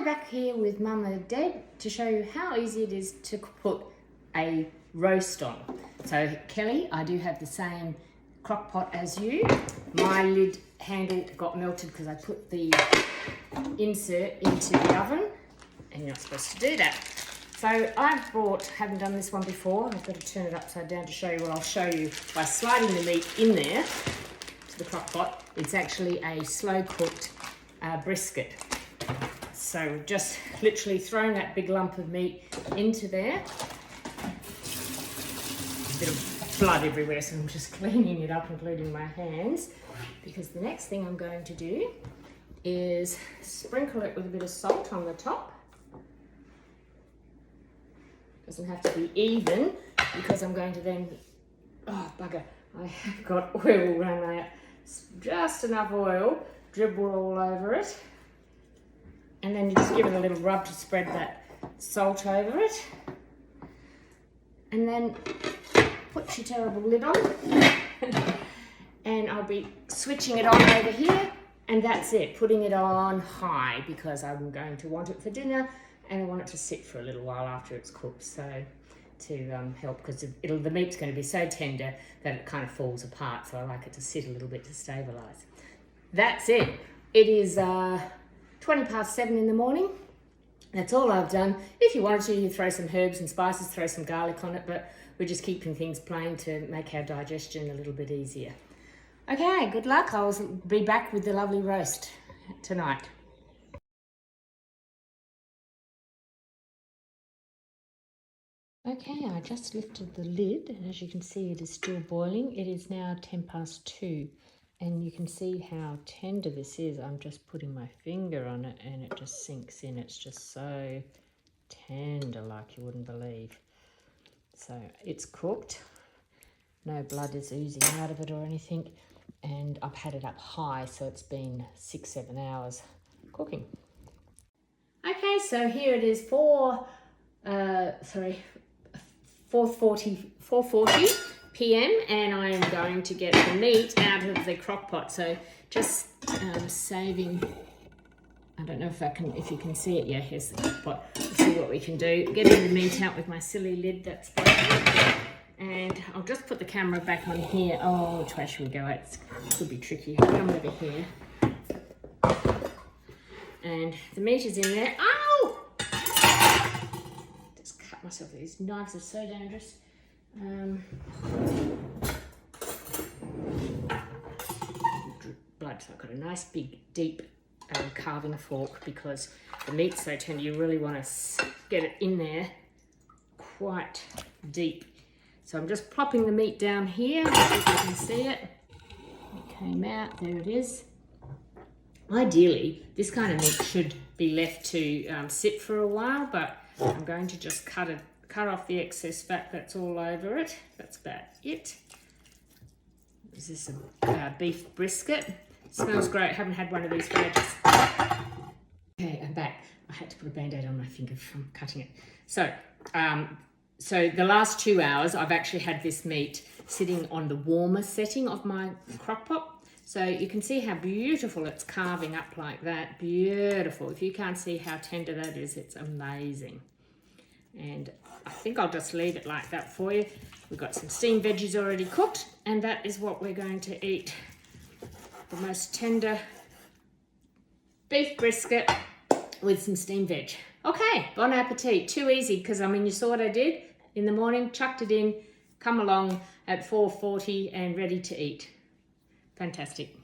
back here with Mum and Dad to show you how easy it is to put a roast on. So Kelly, I do have the same crock pot as you. My lid handle got melted because I put the insert into the oven, and you're not supposed to do that. So I've haven't done this one before. I've got to turn it upside down to show you what I'll show you. By sliding the meat in there to the crock pot, it's actually a slow cooked brisket. So we've just literally thrown that big lump of meat into there. A bit of blood everywhere, so I'm just cleaning it up, including my hands, because the next thing I'm going to do is sprinkle it with a bit of salt on the top. Doesn't have to be even, because I'm going to then, oh bugger, I have got oil running out. Just enough oil, dribble all over it. And then you just give it a little rub to spread that salt over it. And then put your terrible lid on. And I'll be switching it on over here. And that's it, putting it on high, because I'm going to want it for dinner. And I want it to sit for a little while after it's cooked, so to help, because the meat's going to be so tender that it kind of falls apart, so I like it to sit a little bit to stabilise. That's it. It is 7:20 in the morning. That's all I've done. If you wanted to, you throw some herbs and spices, throw some garlic on it, but we're just keeping things plain to make our digestion a little bit easier. Okay, good luck. I'll be back with the lovely roast tonight. Okay, I just lifted the lid, and as you can see, it is still boiling. It is now 2:10, and you can see how tender this is. I'm just putting my finger on it, and it just sinks in. It's just so tender, like you wouldn't believe. So it's cooked. No blood is oozing out of it or anything, and I've had it up high, so it's been 6-7 hours cooking. Okay, so here it is 4:40 p.m. and I am going to get the meat out of the crock pot. So just saving, I don't know if you can see it. Yeah, here's the crock pot. Let's see what we can do. Getting the meat out with my silly lid that's broken. And I'll just put the camera back on here. Oh, which way should we go? It could be tricky. I'll come over here. And the meat is in there. Ow! Myself. These knives are so dangerous. Blood. So I've got a nice big deep carving fork, because the meat's so tender. You really want to get it in there quite deep. So I'm just plopping the meat down here. So you can see it. It came out. There it is. Ideally, this kind of meat should be left to sit for a while, but I'm going to just cut off the excess fat that's all over it. That's about it. Is this a beef brisket? Smells great. Haven't had one of these for ages. Okay, I'm back. I had to put a band-aid on my finger from cutting it. So, so the last 2 hours, I've actually had this meat sitting on the warmer setting of my crock pot. So you can see how beautiful it's carving up like that. Beautiful. If you can't see how tender that is, it's amazing. And I think I'll just leave it like that for you. We've got some steamed veggies already cooked, and that is what we're going to eat. The most tender beef brisket with some steamed veg. Okay, bon appetit. Too easy, because I mean, you saw what I did in the morning, chucked it in, come along at 4:40 and ready to eat. Fantastic.